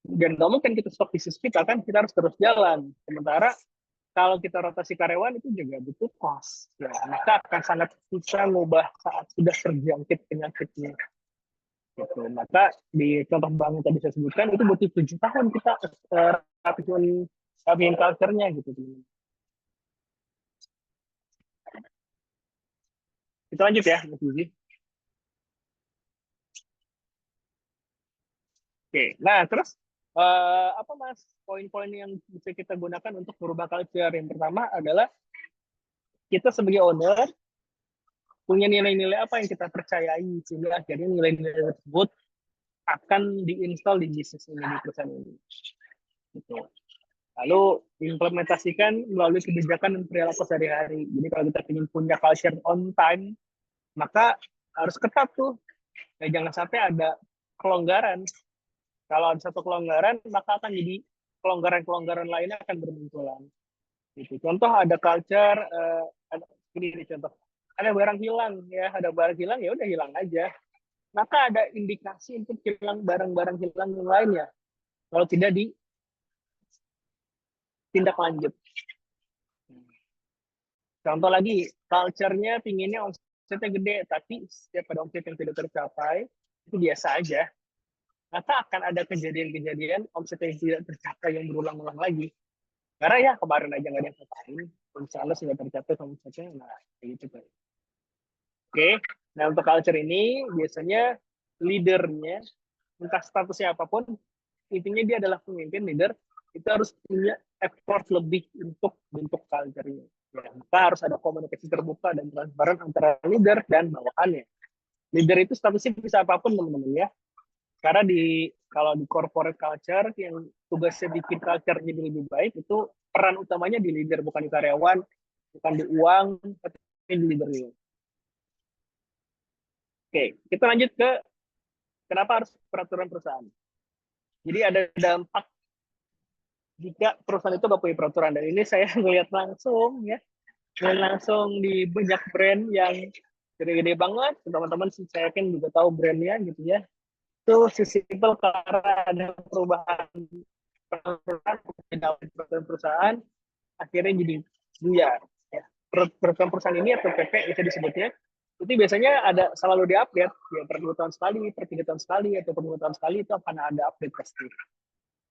S1: Dan nggak mungkin kita stop bisnis kita, kan kita harus terus jalan. Sementara kalau kita rotasi karyawan itu juga butuh cost. Ya, maka akan sangat susah ngubah saat sudah terjangkit penyakitnya. Gitu. Maka di contoh bank yang tadi saya sebutkan itu butuh 7 tahun kita rapiin culture-nya gitu. Kita lanjut ya, Mas Yuzi. Oke, nah terus apa Mas poin-poin yang bisa kita gunakan untuk merubah culture? Yang pertama adalah kita sebagai owner punya nilai-nilai apa yang kita percayai, sehingga akhirnya nilai-nilai tersebut akan diinstal di bisnis ini, di perusahaan ini. Gitu. Lalu diimplementasikan melalui kebijakan dan perilaku sehari-hari. Jadi kalau kita ingin punya culture on time, maka harus ketat tuh. Ya, jangan sampai ada kelonggaran. Kalau ada satu kelonggaran, maka akan jadi kelonggaran-kelonggaran lainnya akan bermunculan. Gitu. Contoh ada culture, ini contoh, ada barang hilang ya, ya udah hilang aja. Maka ada indikasi untuk hilang barang-barang hilang yang lainnya. Kalau tidak ditindak lanjut. Contoh lagi, culture-nya pinginnya omsetnya gede, tapi setiap ada omset yang tidak tercapai, itu biasa aja. Maka akan ada kejadian-kejadian omset yang tidak tercapai yang berulang-ulang lagi. Karena ya kemarin aja nggak ada yang capai, misalnya sudah tercapai omsetnya, nah kayak gitu kan. Oke, nah untuk culture ini biasanya leadernya, entah statusnya apapun, intinya dia adalah pemimpin, leader, itu harus punya effort lebih untuk bentuk culture-nya. Ya, maka harus ada komunikasi terbuka dan transparan antara leader dan bawahannya. Leader itu statusnya bisa apapun, teman-teman ya. Karena kalau di corporate culture yang tugasnya bikin culture jadi lebih baik, itu peran utamanya di leader, bukan di karyawan, bukan di uang, tapi di leadernya. Oke, kita lanjut ke kenapa harus peraturan perusahaan. Jadi ada dampak jika perusahaan itu nggak punya peraturan, dan ini saya melihat langsung ya, langsung di banyak brand yang gede-gede banget, teman-teman saya yakin juga tahu brandnya gitu ya. Itu sesimpel karena ada perubahan perusahaan, akhirnya jadi buyar. Ya. Perusahaan ini atau PP bisa disebutnya, itu biasanya ada selalu diupdate ya, per 2 tahun sekali, per 3 tahun sekali, atau per 5 tahun sekali, itu akan ada update pasti.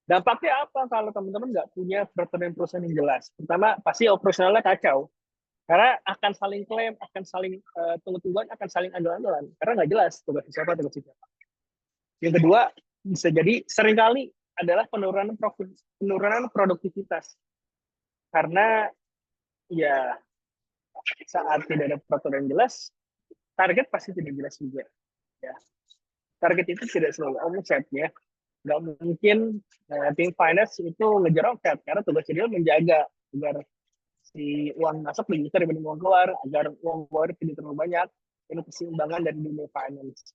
S1: Dampaknya apa kalau teman-teman nggak punya peraturan perusahaan yang jelas? Pertama, pasti operasionalnya kacau. Karena akan saling klaim, akan saling tunggu-tungguan, akan saling andal-andalan. Karena nggak jelas tugas siapa. Yang kedua, bisa jadi seringkali adalah penurunan produktivitas. Karena ya saat tidak ada peraturan yang jelas, target pasti tidak jelas juga. Ya. Target itu tidak selalu omset ya. Nggak mungkin tim finance itu ngejar omset, karena tugas dia menjaga agar si uang masuk lebih besar dibanding uang keluar, agar uang keluar tidak terlalu banyak. Ini keseimbangan dari dunia finance.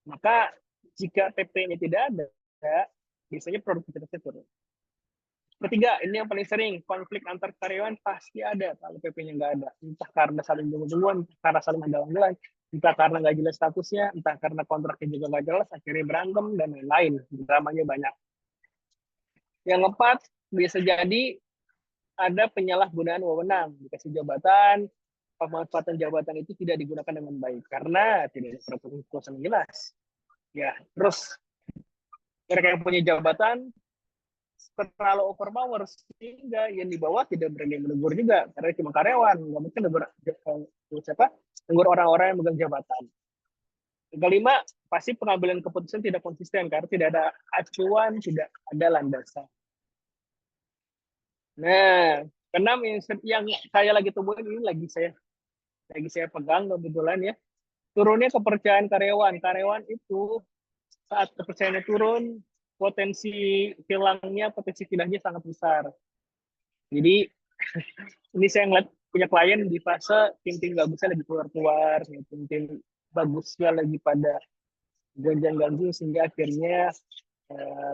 S1: Maka jika TP-nya tidak ada, biasanya produktivitasnya turun. Ketiga, ini yang paling sering, konflik antar karyawan pasti ada kalau PP-nya nggak ada. Entah karena saling tunggu-tungguan, entah karena saling halang-halang, entah karena nggak jelas statusnya, entah karena kontraknya juga nggak jelas, akhirnya berantem, dan lain-lain. Dramanya banyak. Yang keempat, bisa jadi ada penyalahgunaan wewenang. Dikasih jabatan, pemanfaatan jabatan itu tidak digunakan dengan baik, karena tidak ada peraturan yang jelas. Ya, terus mereka yang punya jabatan, terlalu overpower sehingga yang di bawah tidak berani menegur juga karena cuma karyawan, nggak mungkin menegur orang-orang yang megang jabatan. Kelima, pasti pengambilan keputusan tidak konsisten karena tidak ada acuan, tidak ada landasan. Nah, keenam yang saya lagi temuin ini lagi saya pegang kebetulan ya, turunnya kepercayaan karyawan. Karyawan itu saat kepercayaannya turun, potensi hilangnya sangat besar. Jadi ini saya ngeliat punya klien di fase tim-tim bagusnya lagi keluar-keluar, tim-tim bagusnya lagi pada gonjang-ganjing, sehingga akhirnya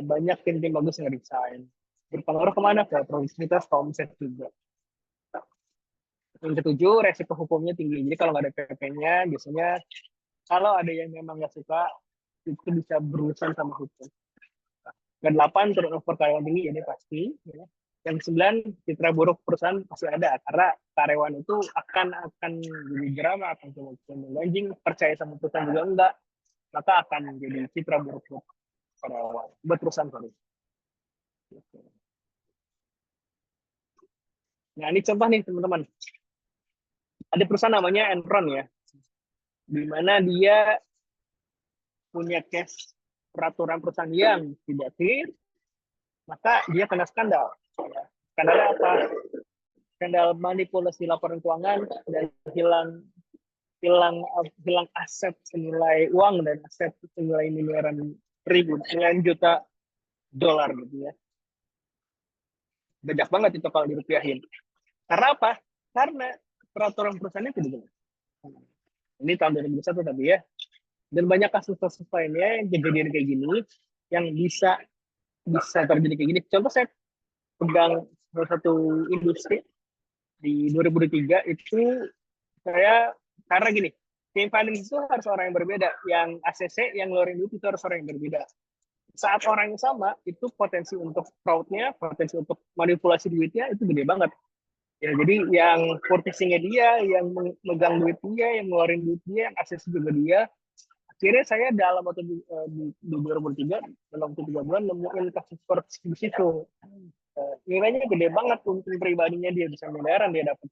S1: banyak tim-tim bagus yang resign. Berpengaruh kemana? Ke produktivitas, ke omset juga. Yang ketujuh, resiko hukumnya tinggi. Jadi kalau nggak ada PP-nya, biasanya kalau ada yang memang nggak suka, itu bisa berurusan sama hukum. Yang 8, turnover karyawan tinggi, ini pasti. Ya. Yang 9, citra buruk perusahaan pasti ada, karena karyawan itu akan jadi drama, akan mengganjing, percaya sama perusahaan juga enggak, maka akan jadi citra buruk karyawan, buat perusahaan. Sorry. Nah, ini contoh nih teman-teman. Ada perusahaan namanya Enron ya, di mana dia punya case peraturan perusahaan yang tidak clear, maka dia kena skandal. Skandalnya apa? Skandal manipulasi laporan keuangan dan hilang aset senilai uang dan aset senilai miliaran juta dolar gitu ya. Banyak banget itu kalau dirupiahin. Karena apa? Karena peraturan perusahaannya tidak jelas. Ini tahun 2021 tapi ya. Dan banyak kasus-kasus lainnya yang kejadian kayak gini yang bisa terjadi kayak gini. Contoh saya pegang salah satu industri di 2003 itu, saya karena gini, tim finance itu harus orang yang berbeda, yang ACC, yang ngeluarin duit itu harus orang yang berbeda. Saat orang yang sama, itu potensi untuk fraudnya, potensi untuk manipulasi duitnya itu gede banget. Ya, jadi yang purchasing-nya dia, yang megang duit dia, yang ngeluarin duit dia, yang ACC juga dia. Akhirnya saya dalam waktu di 2003, dalam waktu 3 bulan, nemuin kasus korupsi di situ. Nilainya gede banget, untung pribadinya dia bisa miliaran dia dapat.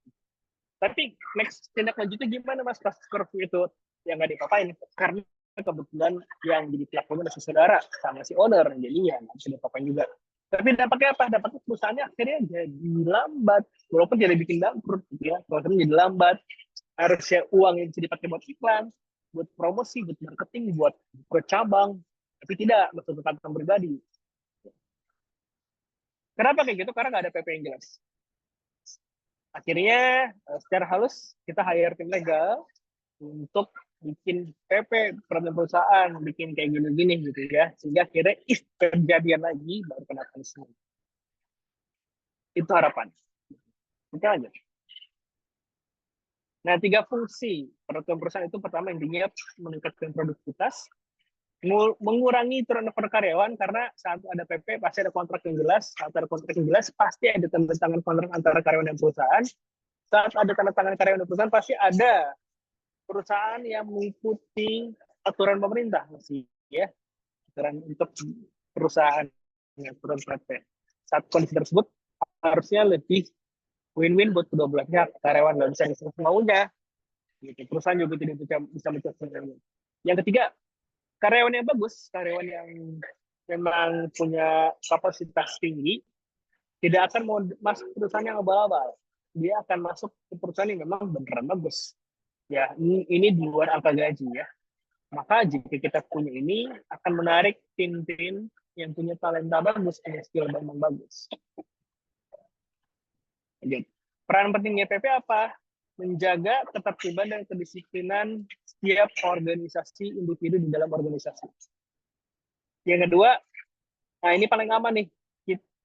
S1: Tapi next tindak lanjutnya gimana mas kasus korupsi itu? Yang nggak dipapain, karena kebetulan yang jadi pelakunya adalah saudara sama si owner, jadi ya nggak bisa dipapain juga. Tapi dampaknya apa? Dampaknya perusahaannya akhirnya jadi lambat, walaupun tidak bikin bangkrut gitu ya, walaupun jadi lambat. Harusnya uang yang bisa dipakai buat iklan, buat promosi, buat marketing, buat cabang, tapi tidak, betul kantong pribadi. Kenapa kayak gitu? Karena nggak ada PP yang jelas. Akhirnya secara halus kita hire tim legal untuk bikin PP perusahaan, bikin kayak gini-gini gitu ya, sehingga akhirnya kejadian lagi baru kena punishment. Itu harapan. Itu aja. Nah, 3 fungsi peraturan perusahaan itu, pertama intinya meningkatkan produktivitas, mengurangi turnover karyawan, karena saat ada PP pasti ada kontrak yang jelas, saat ada kontrak yang jelas pasti ada tanda tangan kontrak antara karyawan dan perusahaan, saat ada tanda tangan karyawan dan perusahaan pasti ada perusahaan yang mengikuti aturan pemerintah masih ya, aturan untuk perusahaan aturan PP. Saat kondisi tersebut harusnya lebih win-win buat kedua belah pihak, karyawan nggak bisa ngisi maunya, gitu. Perusahaan juga tidak bisa mencapai. Yang ketiga, karyawan yang bagus, karyawan yang memang punya kapasitas tinggi, tidak akan mau masuk perusahaan yang abal-abal. Dia akan masuk ke perusahaan yang memang beneran bagus. Ya, ini di luar angka gaji ya. Maka jika kita punya ini akan menarik tim-tim yang punya talenta bagus, punya skill memang bagus. Jadi, peran pentingnya PP apa? Menjaga ketertiban dan kedisiplinan setiap organisasi individu di dalam organisasi. Yang kedua, nah ini paling aman nih.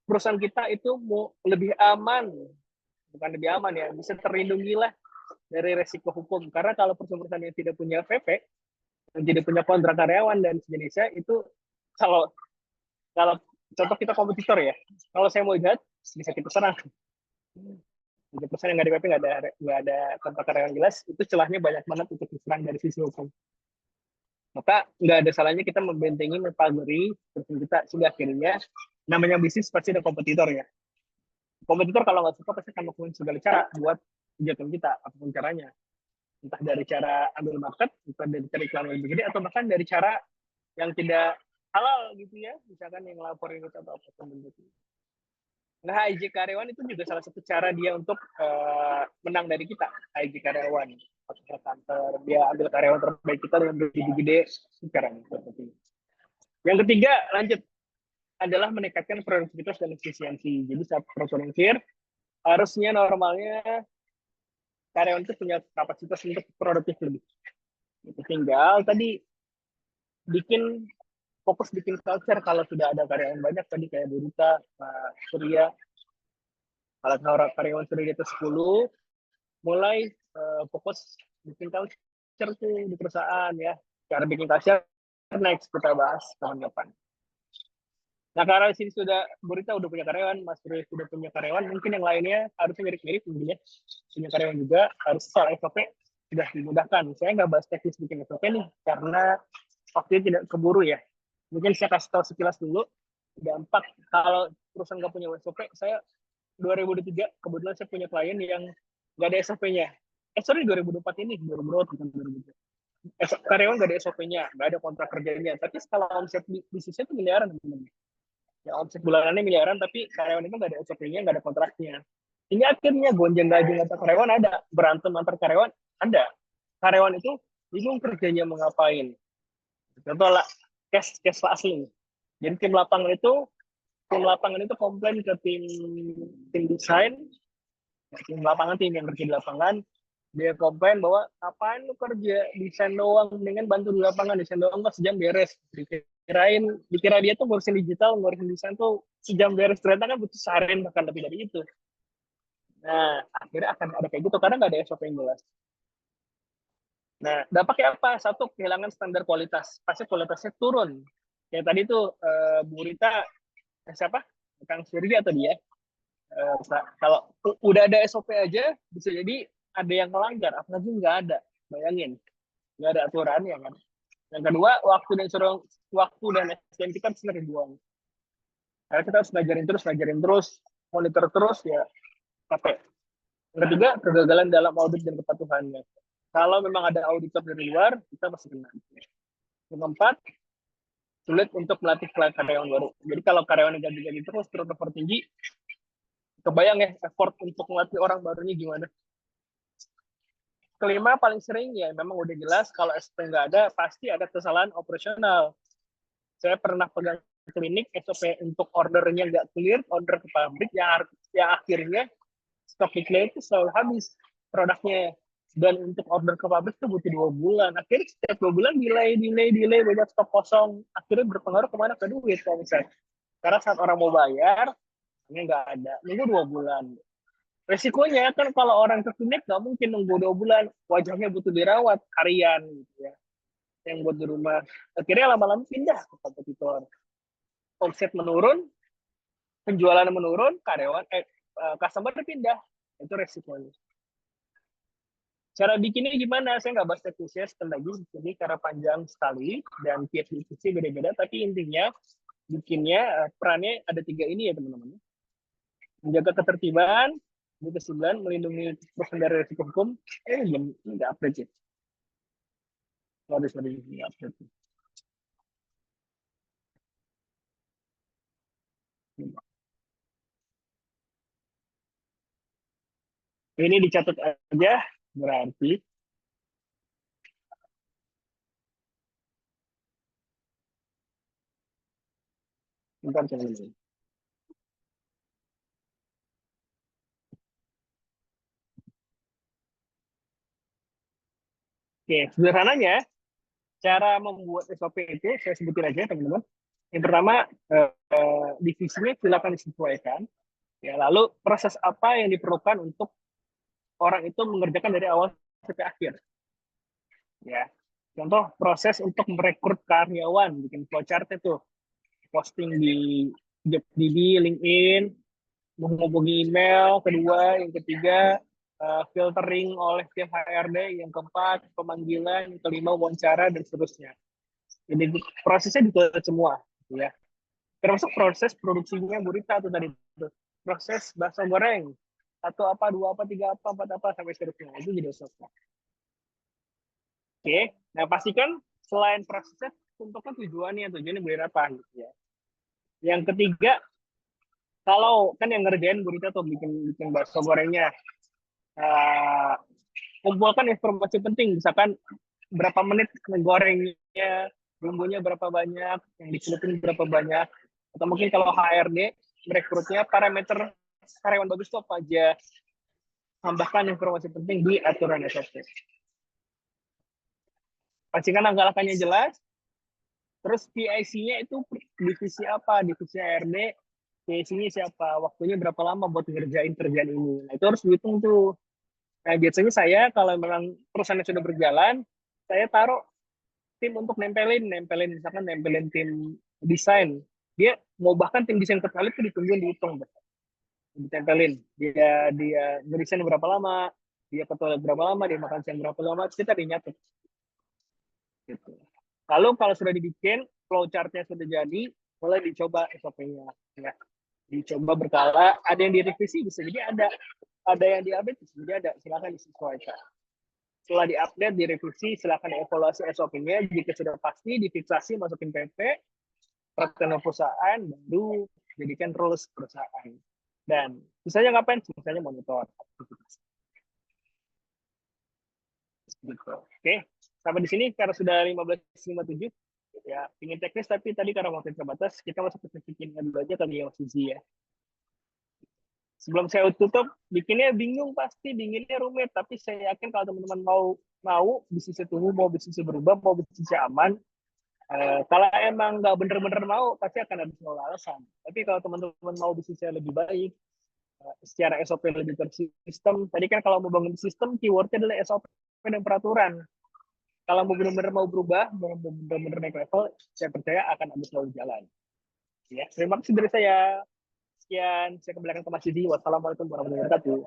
S1: Perusahaan kita itu mau lebih aman, bukan lebih aman ya, bisa terlindungi lah dari resiko hukum. Karena kalau perusahaan-perusahaan yang tidak punya PP, yang tidak punya kontrak karyawan dan sejenisnya, itu kalau kalau contoh kita kompetitor ya, kalau saya mau jahat bisa kita serang. 3% yang nggak di PP, nggak ada kontrak karyawan jelas, itu celahnya banyak banget untuk diserang dari sisi hukum. Maka nggak ada salahnya kita membentengi, mempagari perusahaan kita, sehingga akhirnya namanya bisnis pasti ada kompetitor ya. Kompetitor kalau nggak suka pasti akan melakukan segala cara buat jatuhin kita, apapun caranya. Entah dari cara ambil market, entah dari cara iklan yang lebih gede, atau bahkan dari cara yang tidak halal gitu ya, misalkan yang laporin kita atau apapun bentuknya. Nah, IG karyawan itu juga salah satu cara dia untuk menang dari kita. IG karyawan, kantor, dia ambil karyawan terbaik kita dengan gaji gede, sekarang. Yang ketiga, lanjut, adalah meningkatkan produktivitas dan efisiensi. Jadi saat produksi harusnya normalnya karyawan itu punya kapasitas untuk produktif lebih. Tinggal tadi bikin fokus bikin culture. Kalau sudah ada karyawan banyak tadi kayak Burita, Pak Surya, kalau karyawan sudah di atas 10, mulai fokus bikin culture tuh di perusahaan ya. Cara bikin culture next kita bahas kapan-kapan. Nah, karena di sini sudah Burita udah punya karyawan, Mas Surya sudah punya karyawan, mungkin yang lainnya harusnya mirip-mirip mungkin ya. Punya karyawan juga harus soal SOP sudah dimudahkan. Saya nggak bahas teknis bikin SOP nih, karena waktunya tidak keburu ya. Mungkin saya kasih tahu sekilas dulu. Dampak kalau perusahaan nggak punya SOP, saya 2003 kebetulan saya punya klien yang nggak ada SOP-nya. Sorry 2004 ini, 2004 bukan 2003. Karyawan nggak ada SOP-nya, nggak ada kontrak kerjanya. Tapi skala omset bisnisnya itu miliaran teman-teman. Ya omset bulanannya miliaran, tapi karyawan itu nggak ada SOP-nya, nggak ada kontraknya. Ini akhirnya gonjang ganjing antar karyawan ada, berantem antar karyawan ada. Karyawan itu bingung kerjanya mau ngapain. Contoh lah, case asli. Jadi tim lapangan itu komplain ke tim desain, tim lapangan, tim yang kerja di lapangan, dia komplain bahwa ngapain lu kerja desain doang, dengan bantu di lapangan, desain doang kok sejam beres. Dikira dia tuh ngurusin digital, ngurusin desain tuh sejam beres, ternyata kan butuh seharian bahkan lebih dari itu. Nah, akhirnya akan ada kayak gitu karena nggak ada SOP yang jelas. Nah, dampaknya apa? Satu, kehilangan standar kualitas. Pasti kualitasnya turun. Kayak tadi tuh Bu Rita, siapa? Kang Surya atau dia? Kalau udah ada SOP aja, bisa jadi ada yang melanggar, apalagi nggak ada. Bayangin, nggak ada aturannya kan. Yang kedua, waktu dan SDM kita bisa dibuang. Karena kita harus ngajarin terus, monitor terus ya capek. Yang ketiga, kegagalan dalam audit dan kepatuhannya. Kalau memang ada auditor dari luar, kita pasti kena. Yang keempat, sulit untuk melatih karyawan baru. Jadi kalau karyawan yang ganti-ganti terus, turnover tinggi, kebayang ya effort untuk melatih orang barunya gimana. Kelima, paling sering ya memang udah jelas kalau SOP nggak ada, pasti ada kesalahan operasional. Saya pernah pegang klinik, SOP untuk ordernya nggak clear, order ke pabrik, yang akhirnya stok di klinik itu selalu habis produknya. Dan untuk order ke pabrik itu butuh 2 bulan. Akhirnya setiap 2 bulan delay, banyak stok kosong. Akhirnya berpengaruh kemana? Ke duit kalau misalnya. Karena saat orang mau bayar, ini nggak ada. Nunggu 2 bulan. Resikonya kan kalau orang ke klinik nggak mungkin nunggu 2 bulan. Wajahnya butuh dirawat, harian gitu ya. Yang buat di rumah. Akhirnya lama-lama pindah ke kompetitor. Omset menurun, penjualan menurun, customer pindah. Itu resikonya. Cara bikinnya gimana? Saya nggak bahas teknisnya sekali lagi, ini karena panjang sekali dan tiap diskusi beda-beda. Tapi intinya bikinnya perannya ada 3 ini ya teman-teman. Menjaga ketertiban, kesimpulan, melindungi perusahaan dari risiko hukum. Ini nggak update ya. Sorry, nggak update. Ini dicatat aja, berarti bentar, teman-teman. Oke, sederhananya cara membuat SOP itu saya sebutin aja, teman-teman. Yang pertama, divisinya silakan disesuaikan. Ya, lalu proses apa yang diperlukan untuk orang itu mengerjakan dari awal sampai akhir. Ya, contoh proses untuk merekrut karyawan, bikin flowchart itu, posting di JobDB, LinkedIn, menghubungi email, kedua, yang ketiga filtering oleh tim HRD, yang keempat pemanggilan, yang kelima wawancara dan seterusnya. Jadi prosesnya ditulis semua, ya. Termasuk proses produksinya gurita tuh tadi, proses bakso goreng, satu apa, dua apa, tiga apa, empat apa, sampai seterusnya. Itu jadi selesai. Oke, nah pastikan selain prosesnya, tentukan tujuannya biar apa gitu ya. Yang ketiga, kalau kan yang ngerjain gurita tuh bikin bikin bakso gorengnya, kumpulkan informasi penting, misalkan berapa menit ngegorengnya, bumbunya berapa banyak, yang dicelupin berapa banyak, atau mungkin kalau HRD merekrutnya parameter karyawan bagus tuh apa aja, tambahkan informasi penting di aturan SOP. Pastikan langkah-langkahnya jelas. Terus PIC-nya itu divisi apa, divisi HRD, PIC-nya siapa, waktunya berapa lama buat ngerjain kerjaan ini. Nah, itu harus dihitung tuh. Nah, biasanya saya kalau memang perusahaan sudah berjalan, saya taruh tim untuk nempelin misalkan nempelin tim desain. Dia mau bahkan tim desain terkali itu ditungguin, dihitung, ditempelin. Dia ngedesain berapa lama, dia ke toilet berapa lama, dia makan siang berapa lama, kita dinyatet. Gitu. Lalu kalau sudah dibikin, flowchart-nya sudah jadi, mulai dicoba SOP-nya. Ya. Dicoba berkala, ada yang direvisi, bisa jadi ada yang diupdate, bisa jadi ada, silakan disesuaikan. Setelah diupdate, direvisi, silakan dievaluasi SOP-nya, jika sudah pasti, difiksasi, masukin PP, peraturan perusahaan, baru jadikan rules perusahaan. Dan misalnya ngapain? Misalnya monitor aktivitas. Gitu. Oke, sampai di sini karena sudah 15.57, ya ingin teknis tapi tadi karena waktu terbatas, kita masuk ke bikinnya dulu aja kali ya Mas Zizi ya. Sebelum saya tutup, bikinnya bingung pasti, bikinnya rumit, tapi saya yakin kalau teman-teman mau bisnisnya tumbuh, mau bisnisnya berubah, mau bisnisnya aman, kalau emang nggak bener-bener mau, pasti akan ada semua alasan. Tapi kalau teman-teman mau bisnisnya lebih baik, secara SOP lebih tersistem, tadi kan kalau mau bangun sistem, keywordnya adalah SOP dan peraturan. Kalau mau benar-benar mau berubah, mau benar-benar naik level, saya percaya akan ada selalu jalan. Ya, terima kasih dari saya. Sekian, saya kembalikan ke Mas Yudi. Wassalamualaikum warahmatullahi wabarakatuh.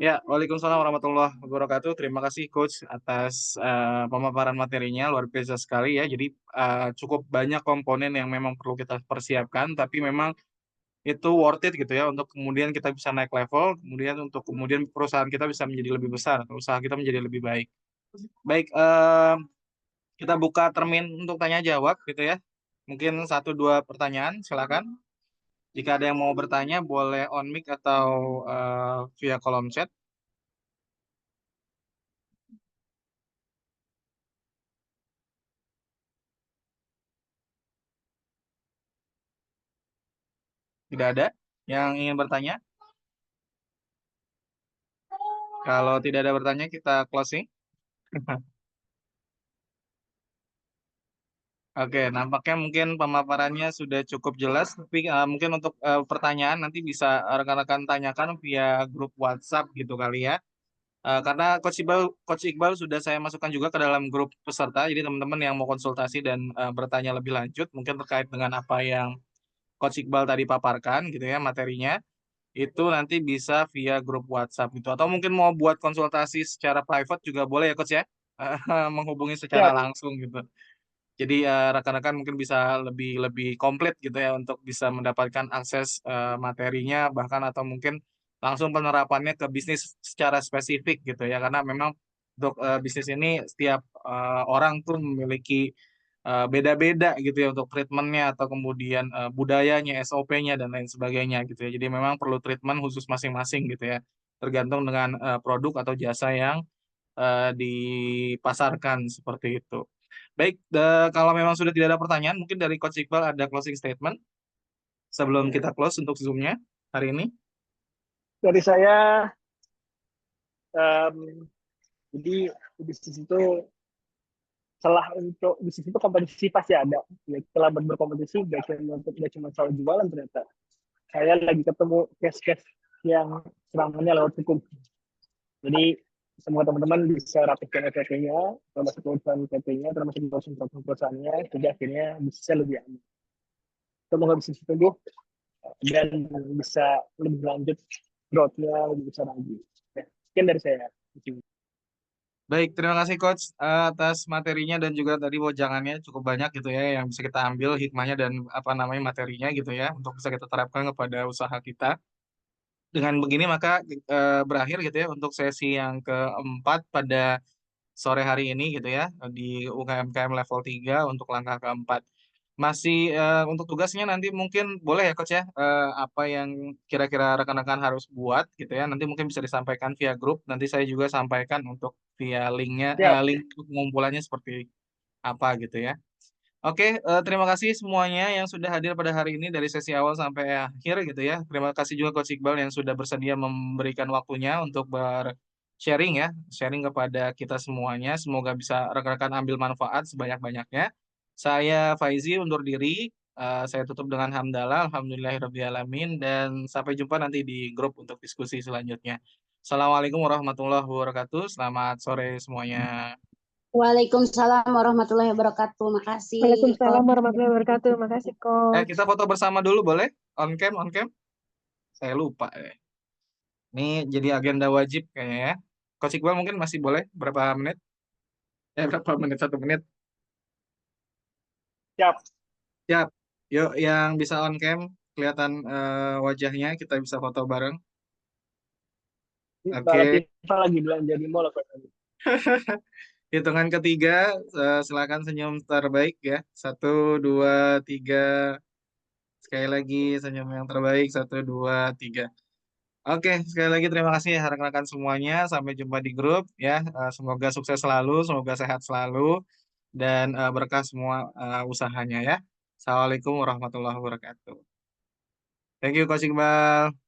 S3: Ya, Waalaikumsalam warahmatullahi wabarakatuh. Terima kasih Coach atas pemaparan materinya, luar biasa sekali ya. Jadi cukup banyak komponen yang memang perlu kita persiapkan, tapi memang itu worth it gitu ya untuk kemudian kita bisa naik level, kemudian untuk kemudian perusahaan kita bisa menjadi lebih besar, usaha kita menjadi lebih baik. Baik, kita buka termin untuk tanya jawab gitu ya. Mungkin 1-2 pertanyaan, silakan. Jika ada yang mau bertanya, boleh on mic atau via kolom chat. Tidak ada yang ingin bertanya? Kalau tidak ada bertanya, kita closing. Oke, nampaknya mungkin pemaparannya sudah cukup jelas, tapi mungkin untuk pertanyaan nanti bisa rekan-rekan tanyakan via grup WhatsApp gitu kali ya. Karena Coach Iqbal sudah saya masukkan juga ke dalam grup peserta, jadi teman-teman yang mau konsultasi dan bertanya lebih lanjut, mungkin terkait dengan apa yang Coach Iqbal tadi paparkan gitu ya materinya, itu nanti bisa via grup WhatsApp gitu. Atau mungkin mau buat konsultasi secara private juga boleh ya Coach ya, menghubungi secara
S1: Siap.
S3: langsung gitu. Jadi rekan-rekan mungkin bisa lebih lebih komplit gitu ya untuk bisa mendapatkan akses materinya bahkan atau mungkin langsung penerapannya ke bisnis secara spesifik gitu ya karena memang untuk bisnis ini setiap orang tuh memiliki beda-beda gitu ya untuk treatmentnya atau kemudian budayanya, SOP-nya dan lain sebagainya gitu ya. Jadi memang perlu treatment khusus masing-masing gitu ya, tergantung dengan produk atau jasa yang dipasarkan seperti itu. Baik, kalau memang sudah tidak ada pertanyaan, mungkin dari Coach Iqbal ada closing statement sebelum kita close untuk Zoom-nya hari ini.
S1: Dari saya, jadi bisnis itu celah untuk bisnis itu kompetisi pasti ada. Ya, setelah berkompetisi, gak cuma soal jualan ternyata. Saya lagi ketemu case-case yang serangannya lewat hukum. Jadi semua teman-teman bisa rapikan SPP-nya, termasuk urusan PP-nya, termasuk urusan perusahaannya, jadi akhirnya bisa lebih aman. Semoga bisnis tumbuh dan bisa lebih lanjut growth-nya lebih besar lagi. Ya, sekian dari saya.
S3: Baik, terima kasih Coach atas materinya dan juga tadi wejangannya cukup banyak gitu ya yang bisa kita ambil hikmahnya dan apa namanya materinya gitu ya untuk bisa kita terapkan kepada usaha kita. Dengan begini maka berakhir gitu ya untuk sesi yang keempat pada sore hari ini gitu ya di UKMKM level 3 untuk langkah keempat. Masih untuk tugasnya nanti mungkin boleh ya Coach ya apa yang kira-kira rekan-rekan harus buat gitu ya nanti mungkin bisa disampaikan via grup nanti saya juga sampaikan untuk via linknya
S1: Siap.
S3: link pengumpulannya seperti apa gitu ya. Oke, terima kasih semuanya yang sudah hadir pada hari ini dari sesi awal sampai akhir gitu ya. Terima kasih juga Coach Iqbal yang sudah bersedia memberikan waktunya untuk sharing ya, sharing kepada kita semuanya. Semoga bisa rekan-rekan ambil manfaat sebanyak-banyaknya. Saya Faizi undur diri. Saya tutup dengan hamdalah, alhamdulillahirrabbilalamin, dan sampai jumpa nanti di grup untuk diskusi selanjutnya. Assalamualaikum warahmatullahi wabarakatuh. Selamat sore semuanya.
S2: Waalaikumsalam warahmatullahi wabarakatuh. Makasih.
S5: Waalaikumsalam warahmatullahi wabarakatuh. Makasih, Coach.
S3: Kita foto bersama dulu boleh? On cam, on cam. Saya lupa. Ini jadi agenda wajib kayaknya ya. Coach Iqbal mungkin masih boleh berapa menit? Berapa menit? 1 menit.
S1: Siap.
S3: Siap. Yuk, yang bisa on cam, kelihatan wajahnya, kita bisa foto bareng. Oke.
S1: Kita lagi belanja di mall.
S3: Hitungan ketiga, silakan senyum terbaik ya. 1, 2, 3. Sekali lagi senyum yang terbaik. 1, 2, 3. Oke, sekali lagi terima kasih ya rekan-rekan semuanya. Sampai jumpa di grup ya. Semoga sukses selalu, semoga sehat selalu, dan berkah semua usahanya ya. Assalamualaikum warahmatullahi wabarakatuh. Thank you Coach Iqbal.